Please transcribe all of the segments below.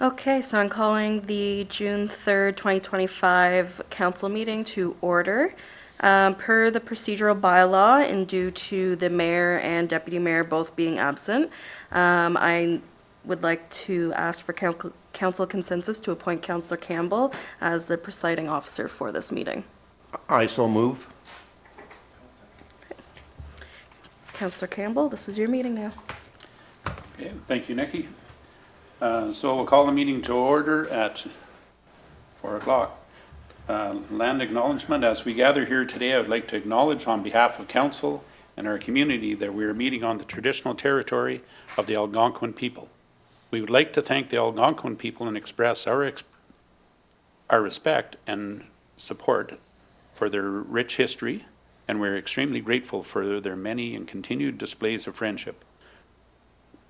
Okay, so I'm calling the June 3rd, 2025 council meeting to order. Per the procedural bylaw and due to the mayor and deputy mayor both being absent, I would like to ask for council consensus to appoint Councillor Campbell as the presiding officer for this meeting. I so move. Councillor Campbell, this is your meeting now. Okay, thank you, Nikki. So we'll call the meeting to order at 4 o'clock. Land acknowledgement. As we gather here today, I would like to acknowledge on behalf of council and our community that we are meeting on the traditional territory of the Algonquin people. We would like to thank the Algonquin people and express our respect and support for their rich history, and we're extremely grateful for their many and continued displays of friendship.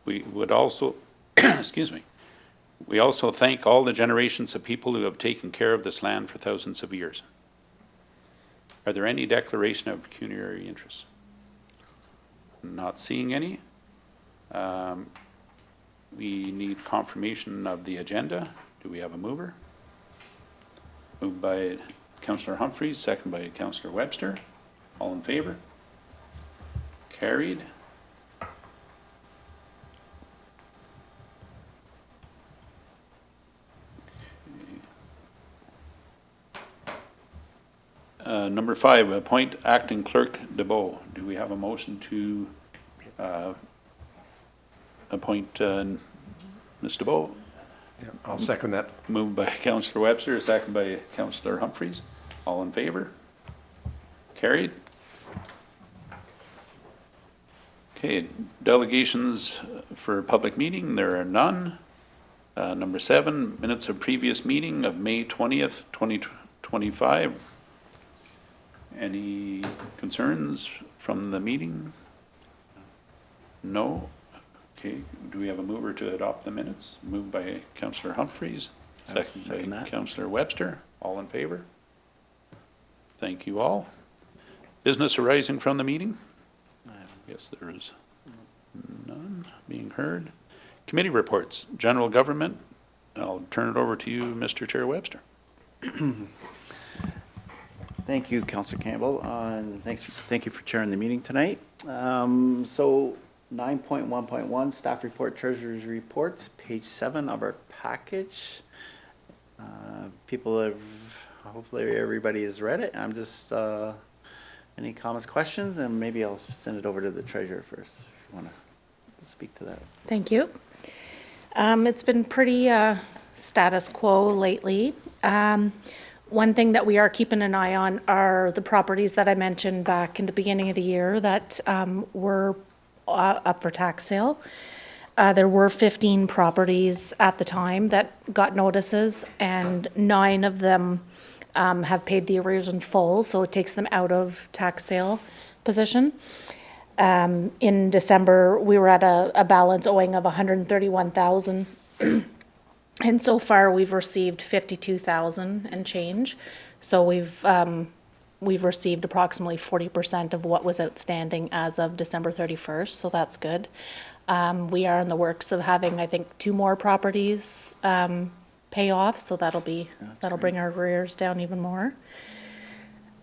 We would also, excuse me, we also thank all the generations of people who have taken care of this land for thousands of years. Are there any declaration of pecuniary interest? Not seeing any. We need confirmation of the agenda. Do we have a mover? Moved by Councillor Humphreys, second by Councillor Webster. All in favor? Carried. Number 5, appoint acting clerk DeBow. Do we have a motion to appoint Ms. DeBow? I'll second that. Moved by Councillor Webster, second by Councillor Humphreys. All in favor? Carried. Okay, delegations for public meeting, there are none. Number 7, minutes of previous meeting of May 20th, 2025. Any concerns from the meeting? No? Okay, do we have a mover to adopt the minutes? Moved by Councillor Humphreys, second by Councillor Webster. All in favor? Thank you all. Business arising from the meeting? Yes, there is none being heard. Committee reports, general government. I'll turn it over to you, Mr. Chair Webster. Thank you, Councillor Campbell, and thank you for chairing the meeting tonight. So 9.1.1, staff report, treasurer's reports, page 7 of our package. People have, hopefully everybody has read it. I'm just, any comments, questions, and maybe I'll send it over to the treasurer first, if you want to speak to that. Thank you. It's been pretty status quo lately. One thing that we are keeping an eye on are the properties that I mentioned back in the beginning of the year that were up for tax sale. There were 15 properties at the time that got notices, and 9 of them have paid the arrears in full, so it takes them out of tax sale position. In December, we were at a balance owing of $131,000. And so far, we've received $52,000 and change. So we've received approximately 40% of what was outstanding as of December 31st, so that's good. We are in the works of having, I think, 2 more properties pay off, so that'll bring our arrears down even more.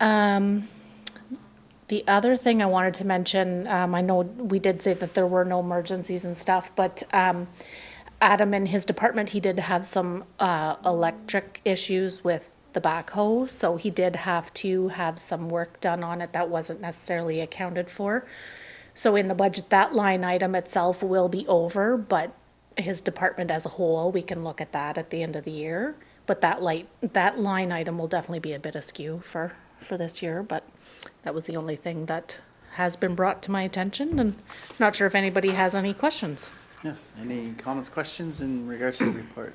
The other thing I wanted to mention, I know we did say that there were no emergencies and stuff, but Adam and his department, he did have some electric issues with the backhoe, so he did have to have some work done on it that wasn't necessarily accounted for. So in the budget, that line item itself will be over, but his department as a whole, we can look at that at the end of the year. But that line item will definitely be a bit askew for this year, but that was the only thing that has been brought to my attention, and I'm not sure if anybody has any questions. Yes, any comments, questions in regards to the report?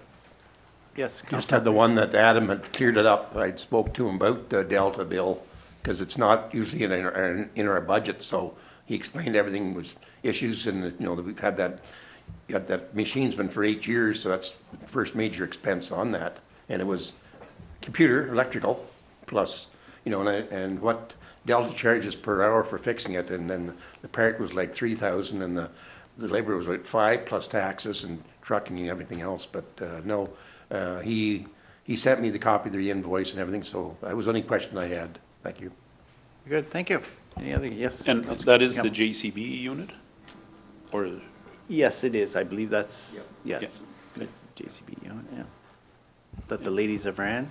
Yes, Just had the one that Adam had cleared it up. I spoke to him about the Delta bill because it's not usually in our budget. So he explained everything was issues, and you know that we've had that. That machine's been for 8 years, so that's the first major expense on that. And it was computer, electrical, plus you know, and what Delta charges per hour for fixing it, and then the part was like $3,000, and the the labor was about 5 plus taxes and trucking and everything else, but, no. He sent me the copy of the invoice and everything, so that was the only question I had. Thank you. Good, thank you. Any other, yes? And Councillor that is the Campbell. JCB unit? Or, Yes, it is. I believe that's, yes, good JCB unit, yeah. That the ladies have ran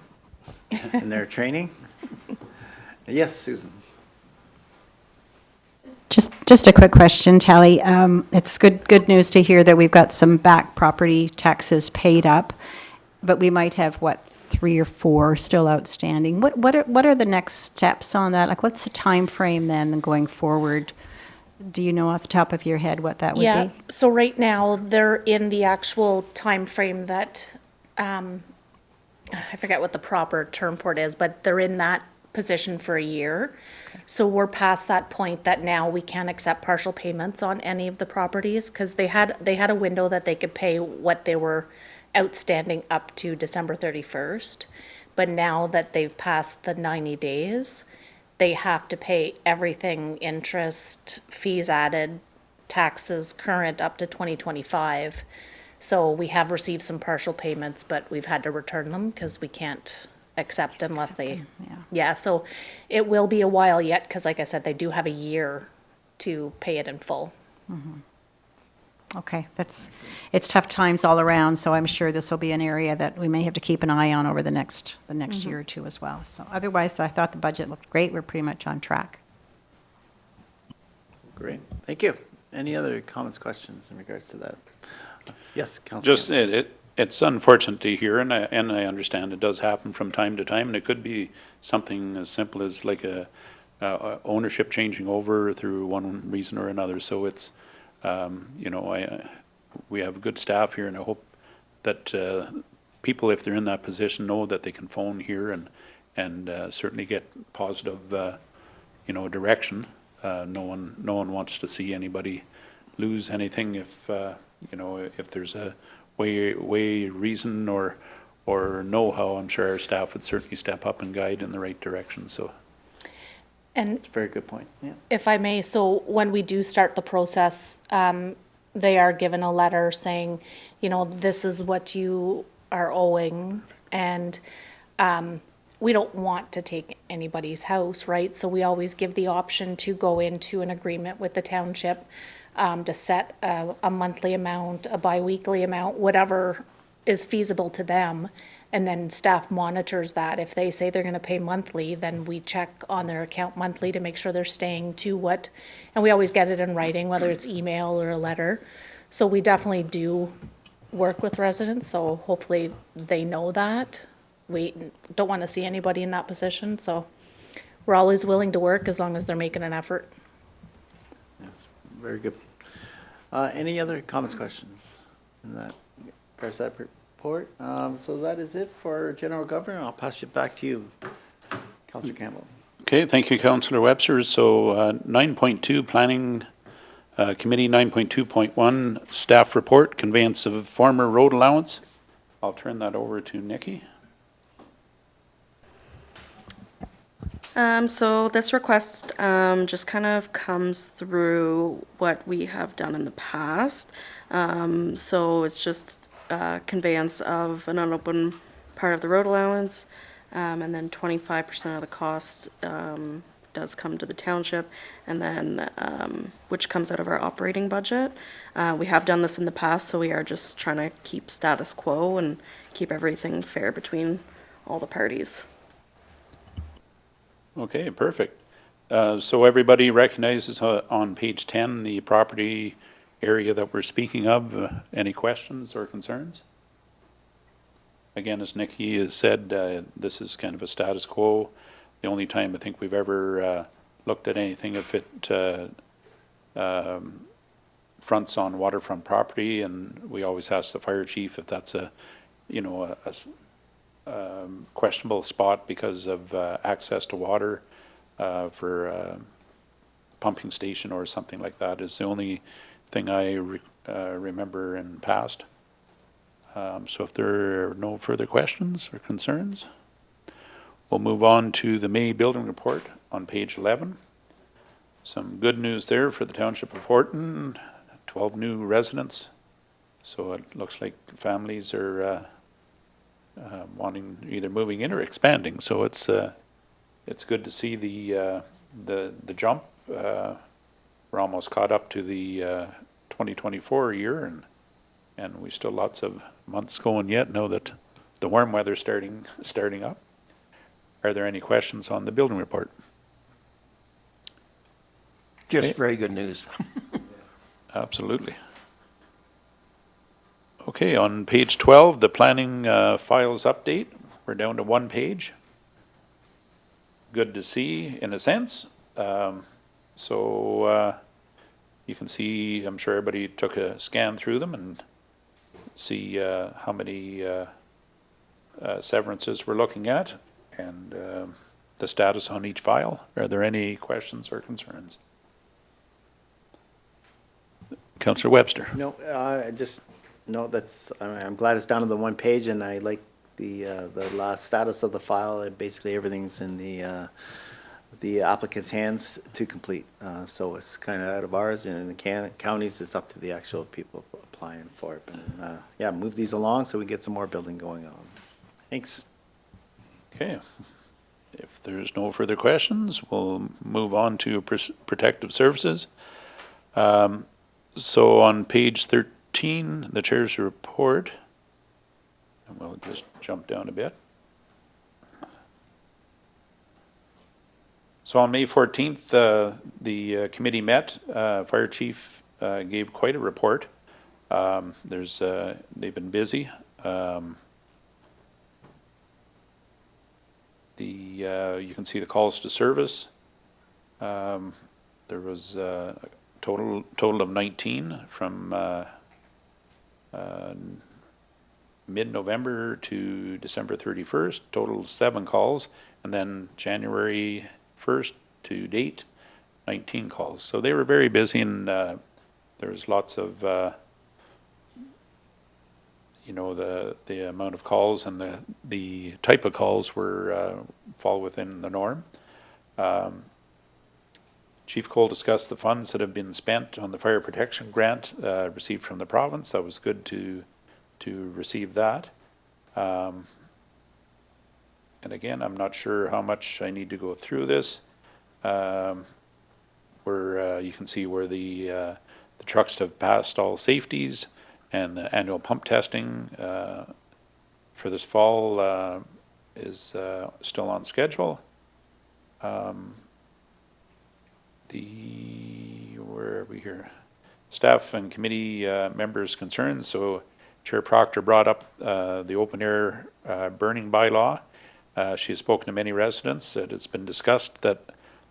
in their training. Yes, Susan. Just a quick question, Tally. It's good news to hear that we've got some back property taxes paid up, but we might have, what, 3 or 4 still outstanding. What are the next steps on that? Like, what's the time frame then going forward? Do you know off the top of your head what that would Yeah, be? so right now, they're in the actual time frame that, I forget what the proper term for it is, but they're in that position for a year. So we're past that point that now we can't accept partial payments on any of the properties, because they had a window that they could pay what they were outstanding up to December 31st. But now that they've passed the 90 days, they have to pay everything, interest, fees added, taxes current up to 2025. So we have received some partial payments, but we've had to return them because we can't accept unless they, yeah, so it will be a while yet, because like I said, they do have a year to pay it in full. Okay, it's tough times all around, so I'm sure this will be an area that we may have to keep an eye on over the next year or two as well. So otherwise, I thought the budget looked great. We're pretty much on track. Great, thank you. Any other comments, questions in regards to that? Yes, Councillor. just, it's unfortunate to hear, and I understand it does happen from time to time, and it could be something as simple as like a ownership changing over through one reason or another. So it's, you know, we have good staff here, and I hope that people, if they're in that position, know that they can phone here and certainly get positive, you know, direction. No one wants to see anybody lose anything if, you know, if there's a reason or know-how. I'm sure our staff would certainly step up and guide in the right direction, so. And That's a very good point, yeah. if I may, so when we do start the process, they are given a letter saying, you know, this is what you are owing, and we don't want to take anybody's house, right? So we always give the option to go into an agreement with the township to set a monthly amount, a biweekly amount, whatever is feasible to them. And then staff monitors that. If they say they're gonna pay monthly, then we check on their account monthly to make sure they're staying to what, and we always get it in writing, whether it's email or a letter. So we definitely do work with residents, so hopefully they know that. We don't wanna see anybody in that position, so we're always willing to work as long as they're making an effort. Yes, very good. Any other comments, questions in that, regards to that report? So that is it for general government. I'll pass it back to you, Councillor Campbell. Okay, thank you, Councillor Webster. So 9.2, Planning Committee, 9.2.1, Staff Report, Conveyance of Former Road Allowance. I'll turn that over to Nikki. So this request just kind of comes through what we have done in the past. So it's just conveyance of an unopened part of the road allowance, and then 25% of the cost does come to the township, and then which comes out of our operating budget. We have done this in the past, so we are just trying to keep status quo and keep everything fair between all the parties. Okay, perfect. So everybody recognizes on page 10 the property area that we're speaking of. Any questions or concerns? Again, as Nikki has said, this is kind of a status quo. The only time I think we've ever looked at anything if it fronts on waterfront property, and we always ask the fire chief if that's a, you know, a questionable spot because of access to water for a pumping station or something like that is the only thing I remember in the past. So if there are no further questions or concerns, we'll move on to the May building report on page 11. Some good news there for the Township of Horton. 12 new residents. So it looks like families are wanting, either moving in or expanding. So it's good to see the jump. We're almost caught up to the 2024 year, and we still lots of months going yet. Know that the warm weather's starting up. Are there any questions on the building report? Just Okay. very good news. Absolutely. Okay, on page 12, the planning files update. We're down to one page. Good to see, in a sense. So you can see, I'm sure everybody took a scan through them and see how many severances we're looking at and the status on each file. Are there any questions or concerns? Councillor Webster. No, I'm glad it's down to the one page, and I like the last status of the file. Basically, everything's in the applicant's hands to complete. So it's kind of out of ours, and in the counties, it's up to the actual people applying for it. And yeah, move these along so we get some more building going on. Thanks. Okay. If there's no further questions, we'll move on to protective services. So on page 13, the chair's report, and we'll just jump down a bit. So on May 14th, the committee met. Fire chief gave quite a report. They've been busy. You can see the calls to service. There was a total of 19 from mid-November to December 31st, total 7 calls, and then January 1st to date, 19 calls. So they were very busy, and there was lots of, the amount of calls and the type of calls were fall within the norm. Chief Cole discussed the funds that have been spent on the fire protection grant received from the province. That was good to receive that. And again, I'm not sure how much I need to go through this. Where you can see where the trucks have passed all safeties, and the annual pump testing for this fall is still on schedule. Where are we here? Staff and committee members' concerns. So Chair Proctor brought up the open air burning bylaw. She has spoken to many residents that it's been discussed that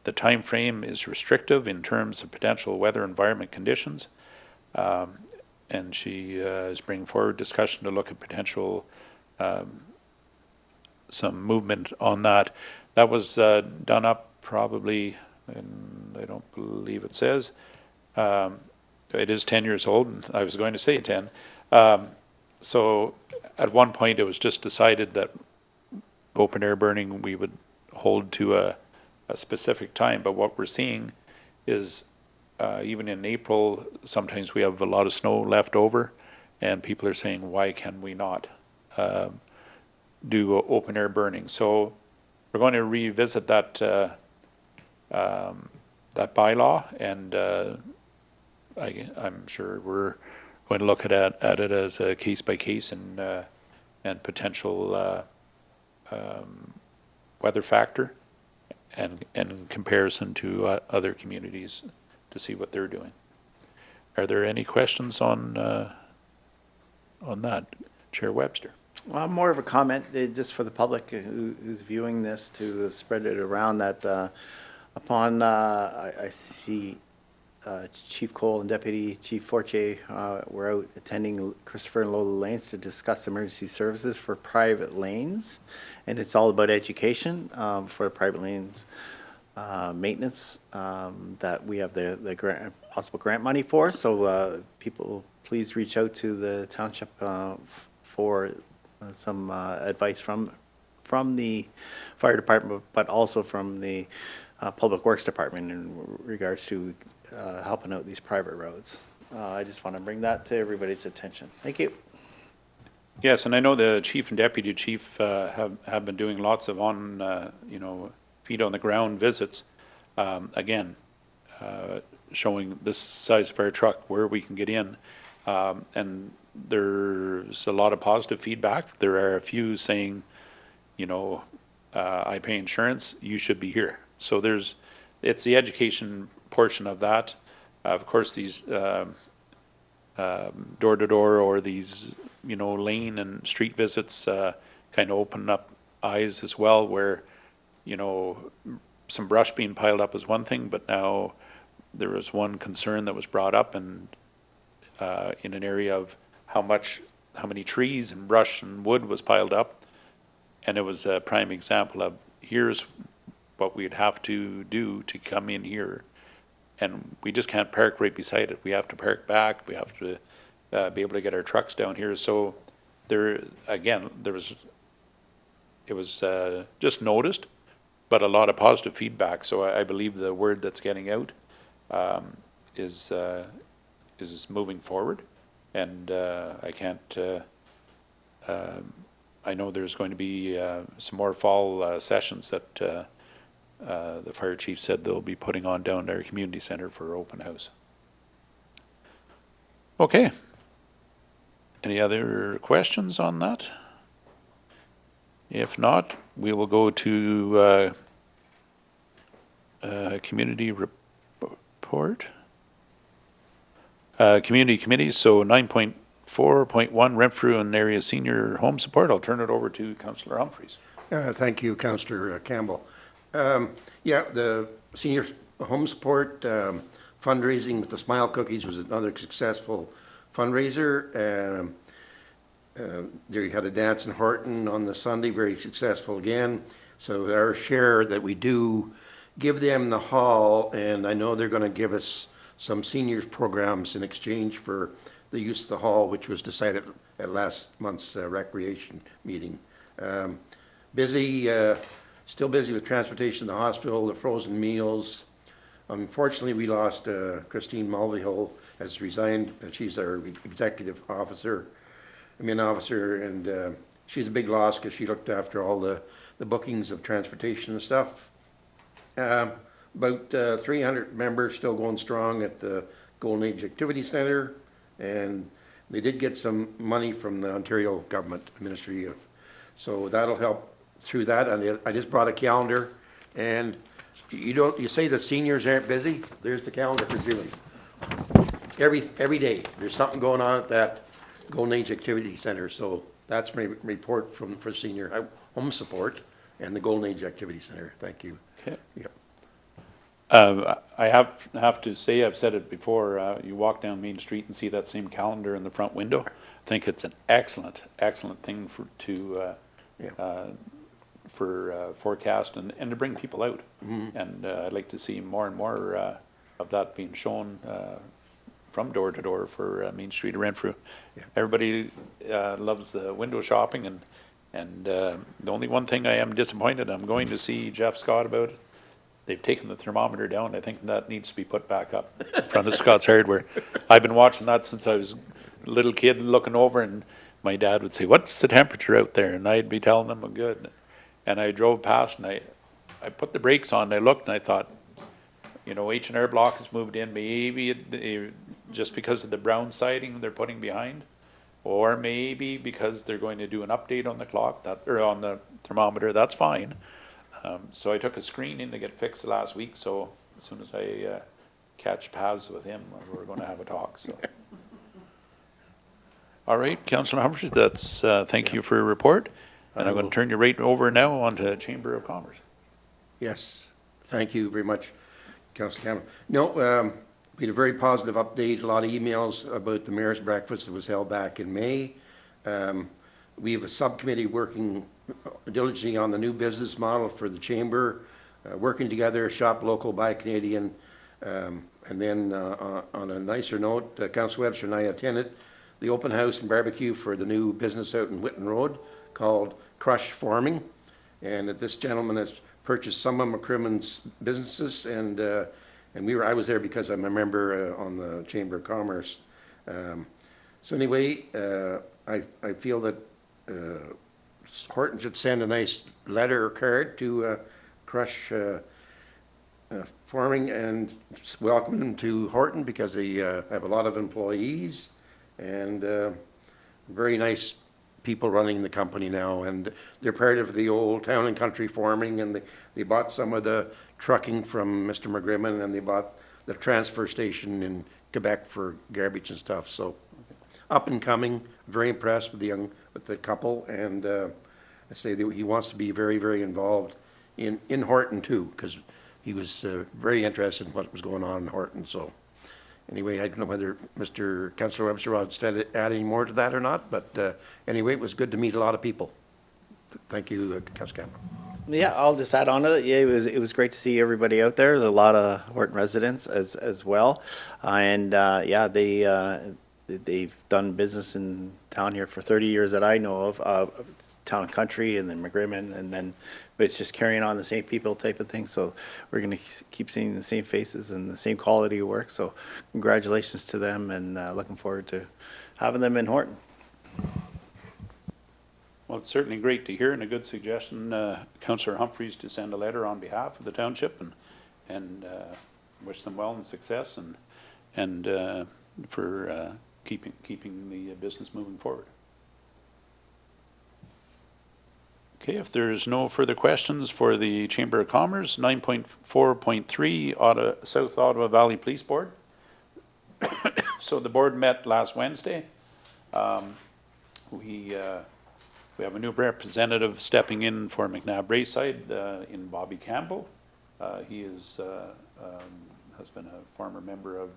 the time frame is restrictive in terms of potential weather environment conditions. And she is bringing forward discussion to look at potential some movement on that. That was done up probably, and I don't believe it says, it is 10 years old, and I was going to say 10. So at one point it was just decided that open air burning we would hold to a specific time, but what we're seeing is even in April, sometimes we have a lot of snow left over, and people are saying, why can we not do open air burning? So we're going to revisit that that bylaw, and I'm sure we're going to look at it as a case by case and potential weather factor and in comparison to other communities to see what they're doing. Are there any questions on that? Chair Webster. More of a comment, just for the public who's viewing this, to spread it around, that upon, I see Chief Cole and Deputy Chief Fortier were out attending Christopher and Lola Lanes to discuss emergency services for private lanes. And it's all about education for private lanes maintenance that we have the grant, possible grant money for. So people, please reach out to the township for some advice from the fire department, but also from the Public Works Department in regards to helping out these private roads. I just want to bring that to everybody's attention. Thank you. Yes, and I know the chief and deputy chief have been doing lots of feet on the ground visits. Again, showing this size of our truck, where we can get in. And there's a lot of positive feedback. There are a few saying, I pay insurance, you should be here. So it's the education portion of that. Of course, these door-to-door or these, lane and street visits kind of open up eyes as well, where, some brush being piled up is one thing, but now there was one concern that was brought up in an area of how many trees and brush and wood was piled up. And it was a prime example of, here's what we'd have to do to come in here. And we just can't park right beside it. We have to park back. We have to be able to get our trucks down here. So it was just noticed, but a lot of positive feedback. So I believe the word that's getting out is moving forward. And I know there's going to be some more fall sessions that the fire chief said they'll be putting on down at our community center for open house. Okay. Any other questions on that? If not, we will go to community report. Community committees, so 9.4.1 Renfrew and area senior home support. I'll turn it over to Councillor Humphreys. Thank you, Councillor Campbell. The senior home support fundraising with the Smile Cookies was another successful fundraiser. They had a dance in Horton on the Sunday, very successful again. So our share that we do, give them the hall, and I know they're going to give us some seniors programs in exchange for the use of the hall, which was decided at last month's recreation meeting. Still busy with transportation to the hospital, the frozen meals. Unfortunately, we lost Christine Mulvihill, has resigned. She's our executive officer, and she's a big loss because she looked after all the bookings of transportation and stuff. About 300 members still going strong at the Golden Age Activity Centre, and they did get some money from the Ontario Government Ministry of, so that'll help through that. And I just brought a calendar, and you say the seniors aren't busy. There's the calendar for June. Every day there's something going on at that Golden Age Activity Centre. So that's my report for senior home support and the Golden Age Activity Centre. Thank you. Okay. Yeah. I have to say, I've said it before, you walk down Main Street and see that same calendar in the front window. I think it's an excellent thing for forecast and to bring people out. Mm-hmm. And I'd like to see more and more of that being shown from door to door for Main Street of Renfrew. Yeah. Everybody loves the window shopping, and the only one thing I am disappointed, I'm going to see Jeff Scott about it. They've taken the thermometer down. I think that needs to be put back up in front of Scott's Hardware. I've been watching that since I was a little kid, looking over, and my dad would say, "What's the temperature out there?" And I'd be telling him, "I'm good." And I drove past, and I put the brakes on, and I looked, and I thought, H&R Block has moved in. Maybe just because of the brown siding they're putting behind, or maybe because they're going to do an update on the clock or on the thermometer. That's fine. So I took a screen in to get fixed last week. So as soon as I catch paths with him, we're going to have a talk. So, all right, Councillor Humphreys, that's thank you for your report, and I'm going to turn you right over now onto Chamber of Commerce. Yes, thank you very much, Councillor Campbell. No, we had a very positive update. A lot of emails about the mayor's breakfast that was held back in May. We have a subcommittee working diligently on the new business model for the chamber, working together, shop local, buy Canadian. And then on a nicer note, Councillor Webster and I attended the open house and barbecue for the new business out in Whitten Road called Crush Farming. And this gentleman has purchased some of McCrimmon's businesses, and And I was there because I'm a member on the Chamber of Commerce. So anyway, I feel that Horton should send a nice letter or card to Crush Farming and welcome them to Horton because they have a lot of employees and very nice people running the company now. And they're part of the old Town and Country Farming, and they bought some of the trucking from Mr. McGrimmon, and they bought the transfer station in Quebec for garbage and stuff. So up and coming, very impressed with the couple, and I say that he wants to be very, very involved in Horton too, because he was very interested in what was going on in Horton. So anyway, I don't know whether Mr. Councillor Webster wants to add any more to that or not, but anyway, it was good to meet a lot of people. Thank you, Councillor Campbell. Yeah, I'll just add on to it. Yeah, it was great to see everybody out there. A lot of Horton residents as well, and yeah, they've done business in town here for 30 years that I know of. Town and Country, and then McGrimmon, and then but it's just carrying on the same people type of thing. So we're going to keep seeing the same faces and the same quality of work. So congratulations to them, and looking forward to having them in Horton. Well, it's certainly great to hear, and a good suggestion, Councillor Humphreys, to send a letter on behalf of the township and wish them well and success, and for keeping the business moving forward. Okay, if there's no further questions for the Chamber of Commerce, 9.4.3, South Ottawa Valley Police Board. So the board met last Wednesday. We have a new representative stepping in for McNabb Braeside in Bobby Campbell. He has been a former member of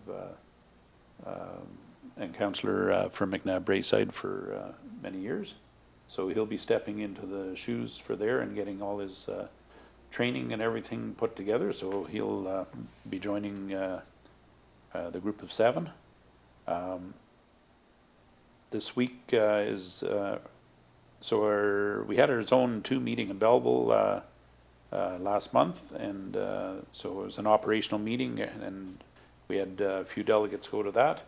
and councillor for McNabb Braeside for many years. So he'll be stepping into the shoes for there and getting all his training and everything put together. So he'll be joining the group of 7. This week is we had our Zone 2 meeting in Belleville last month, and so it was an operational meeting, and we had a few delegates go to that.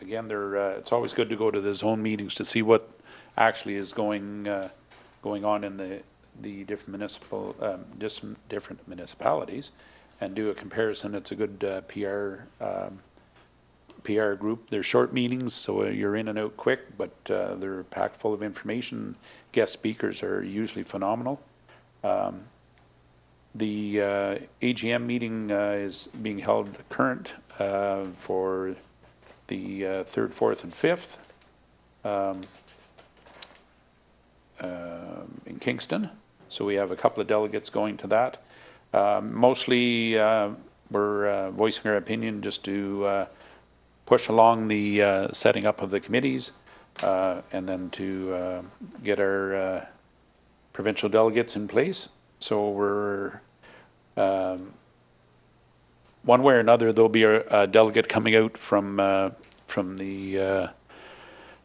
Again, it's always good to go to the zone meetings to see what actually is going on in the different different municipalities, and do a comparison. It's a good PR group. They're short meetings, so you're in and out quick, but they're packed full of information. Guest speakers are usually phenomenal. The AGM meeting is being held current for the 3rd, 4th, and 5th in Kingston. So we have a couple of delegates going to that. Mostly we're voicing our opinion just to push along the setting up of the committees, and then to get our provincial delegates in place. So we're one way or another, there'll be a delegate coming out from the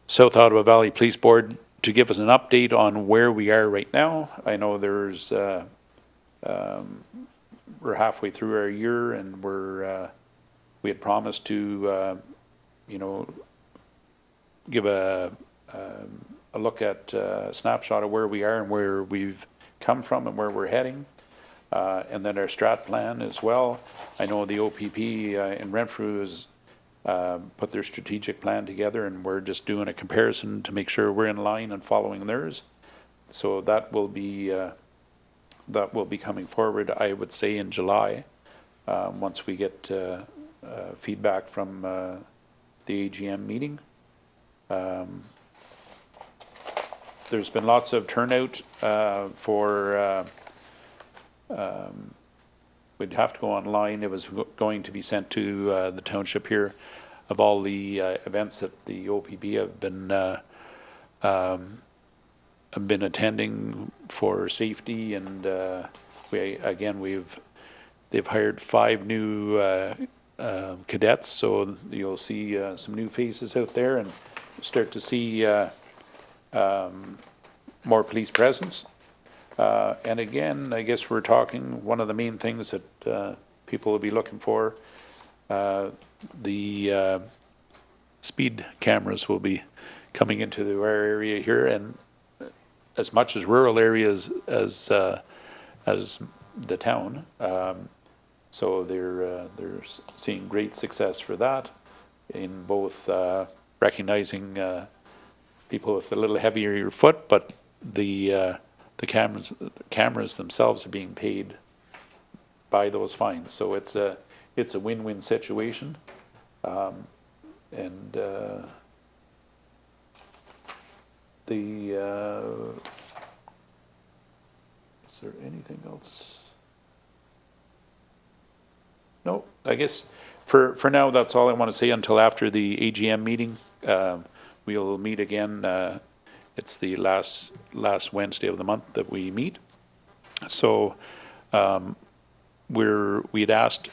South Ottawa Valley Police Board to give us an update on where we are right now. I know there's we're halfway through our year, and we had promised to give a look at a snapshot of where we are and where we've come from and where we're heading. And then our strat plan as well. I know the OPP in Renfrew has put their strategic plan together, and we're just doing a comparison to make sure we're in line and following theirs. So that will be coming forward, I would say, in July, once we get feedback from the AGM meeting. There's been lots of turnout for we'd have to go online. It was going to be sent to the township here of all the events that the OPP have been attending for safety, and they've hired 5 new cadets, so you'll see some new faces out there and start to see more police presence. And again, I guess we're talking, one of the main things that people will be looking for. The speed cameras will be coming into our area here, and as much as rural areas as the town. So they're seeing great success for that in both recognizing people with a little heavier foot, but the cameras themselves are being paid by those fines. So it's a win-win situation. And is there anything else? No, I guess for now, that's all I want to say until after the AGM meeting. We'll meet again. It's the last Wednesday of the month that we meet. So we'd asked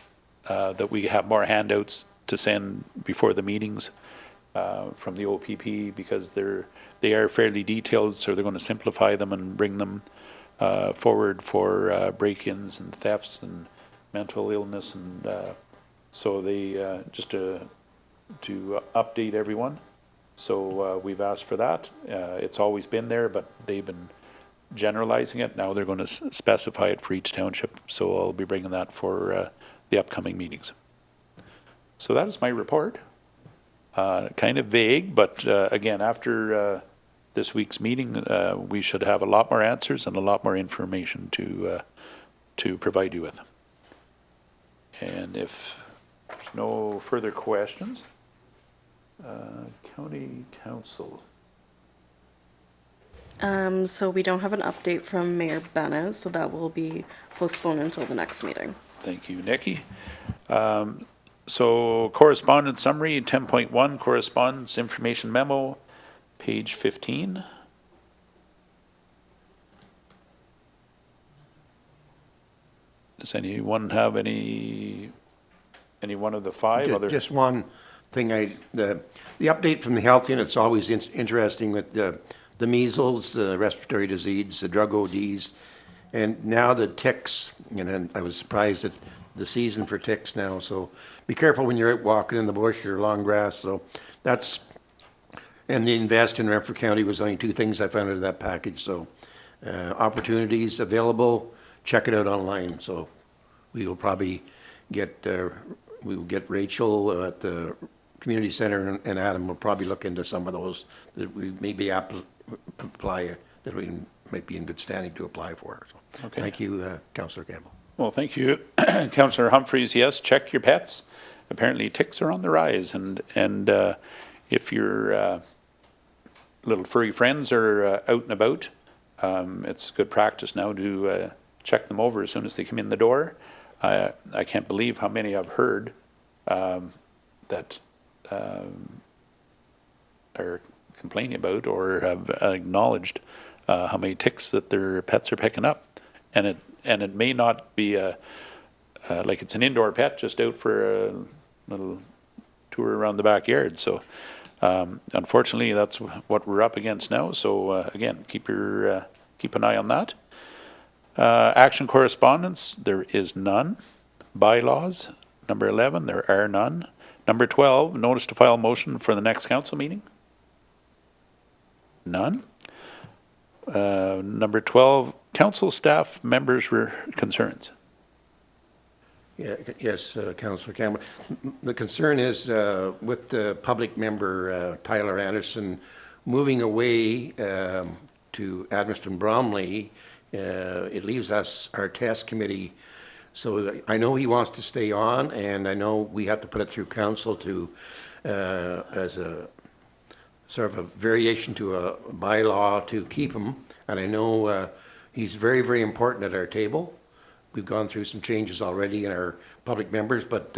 that we have more handouts to send before the meetings from the OPP, because they are fairly detailed, so they're going to simplify them and bring them forward for break-ins and thefts and mental illness, and so they just to update everyone. So we've asked for that. It's always been there, but they've been generalizing it. Now they're going to specify it for each township, so I'll be bringing that for the upcoming meetings. So that is my report. Kind of vague, but again, after this week's meeting, we should have a lot more answers and a lot more information to provide you with. And if there's no further questions, County Council. So we don't have an update from Mayor Benes, so that will be postponed until the next meeting. Thank you, Nikki. So correspondence summary, 10.1, correspondence information memo, page 15. Does anyone have any one of the five other? Just one thing, the update from the health unit's always interesting with the measles, the respiratory disease, the drug ODs, and now the ticks. And then I was surprised at the season for ticks now, so be careful when you're out walking in the bush or long grass. So that's, and the invest in Renfrew County was only two things I found out of that package. So opportunities available, check it out online. So we will probably get Rachel at the community center, and Adam will probably look into some of those that we maybe apply, that we might be in good standing to apply for. So Okay. Thank you, Councillor Campbell. Well, thank you, Councillor Humphreys. Yes, check your pets. Apparently ticks are on the rise, and if your little furry friends are out and about, it's good practice now to check them over as soon as they come in the door. I can't believe how many I've heard that are complaining about or have acknowledged how many ticks that their pets are picking up, and it may not be like it's an indoor pet just out for a little tour around the backyard. So unfortunately, that's what we're up against now. So again, keep an eye on that. Action correspondence, there is none. Bylaws, number 11, there are none. Number 12, notice to file motion for the next council meeting. None. Number 12, council staff members were concerns. Yeah, yes, Councillor Campbell. The concern is with the public member, Tyler Anderson, moving away to Admiston Bromley, it leaves us, our test committee. So I know he wants to stay on, and I know we have to put it through council to, as a sort of a variation to a bylaw to keep him. And I know he's very, very important at our table. We've gone through some changes already in our public members, but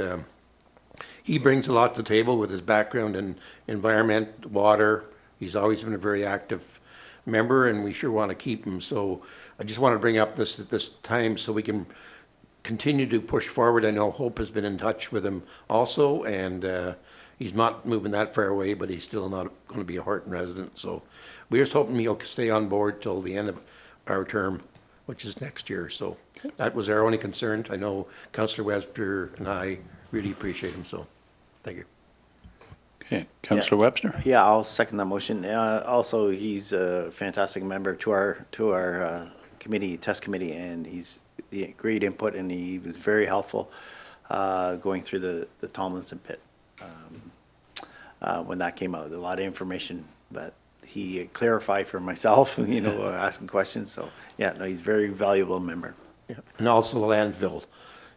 he brings a lot to the table with his background in environment, water. He's always been a very active member, and we sure want to keep him. So I just want to bring up this at this time so we can continue to push forward. I know Hope has been in touch with him also, and he's not moving that far away, but he's still not going to be a Horton resident. So we're just hoping he'll stay on board till the end of our term which is next year. So that was our only concern. I know Councillor Webster and I really appreciate him, so thank you. Okay, Councillor Webster? Yeah, I'll second that motion. Also, he's a fantastic member to our committee, test committee, and he's great input, and he was very helpful going through the Tomlinson pit when that came out. A lot of information that he clarified for myself, asking questions. So, yeah, no, he's a very valuable member. Yeah. And also the landfill.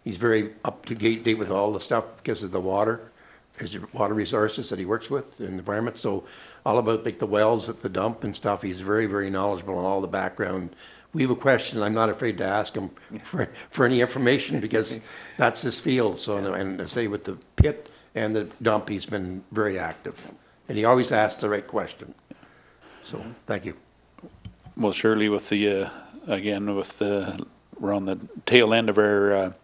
He's very up to date with all the stuff because of the water, his water resources that he works with and the environment. So all about like the wells at the dump and stuff, he's very, very knowledgeable on all the background. We have a question, I'm not afraid to ask him for any information because that's his field. So, and I say with the pit and the dump, he's been very active. And he always asks the right question. So, thank you. Well, surely with the, again, we're on the tail end of our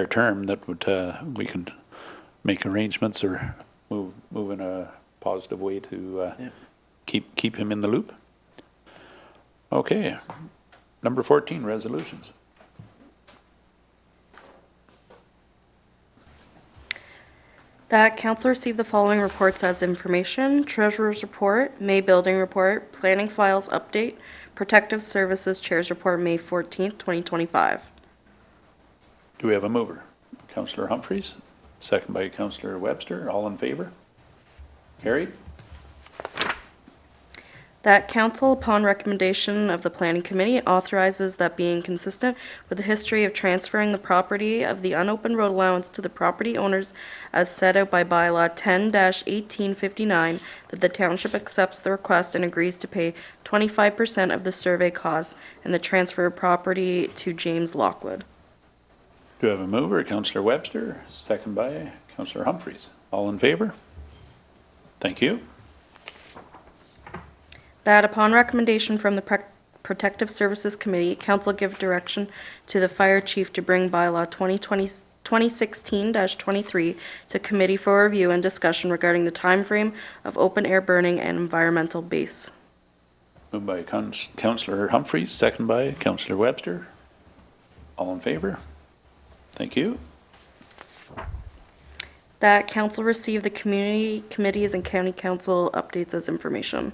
term, that would, we can make arrangements or move in a positive way to keep him in the loop. Okay, number 14, resolutions. That council received the following reports as information: Treasurer's Report, May Building Report, Planning Files Update, Protective Services Chair's Report, May 14th, 2025. Do we have a mover? Councillor Humphreys, second by Councillor Webster. All in favor? Carried. That council, upon recommendation of the planning committee, authorizes that being consistent with the history of transferring the property of the unopened road allowance to the property owners as set out by bylaw 10-1859, that the township accepts the request and agrees to pay 25% of the survey costs and the transfer of property to James Lockwood. Do we have a mover? Councillor Webster, second by Councillor Humphreys. All in favor? Thank you. That upon recommendation from the Protective Services Committee, council give direction to the fire chief to bring bylaw 2016-23 to committee for review and discussion regarding the timeframe of open air burning and environmental base. Moved by Councillor Humphreys, second by Councillor Webster. All in favor? Thank you. That council receive the community committees and county council updates as information.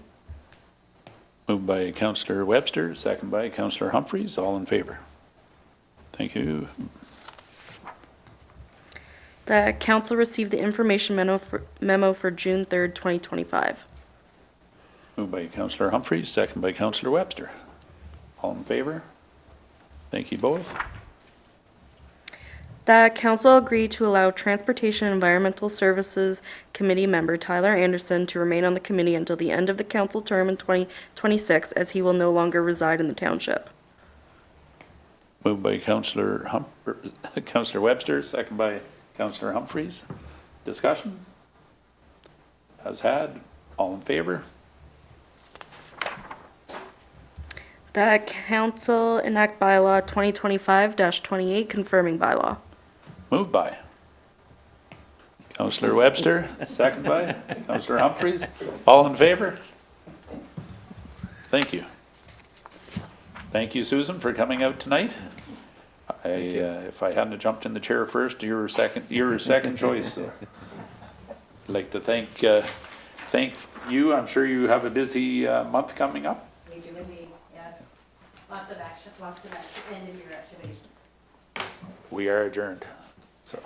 Moved by Councillor Webster, second by Councillor Humphreys. All in favor? Thank you. That council received the information memo for June 3rd, 2025. Moved by Councillor Humphreys, second by Councillor Webster. All in favor? Thank you both. That council agreed to allow Transportation and Environmental Services Committee member Tyler Anderson to remain on the committee until the end of the council term in 2026, as he will no longer reside in the township. Moved by Councillor Webster, second by Councillor Humphreys. Discussion? As had. All in favor? That council enact bylaw 2025-28 confirming bylaw. Moved by Councillor Webster, second by Councillor Humphreys. All in favor? Thank you. Thank you, Susan, for coming out tonight. If I hadn't jumped in the chair first, you were second choice. So I'd like to thank you. I'm sure you have a busy month coming up. We do indeed, yes. Lots of action, end of year activities. We are adjourned. So.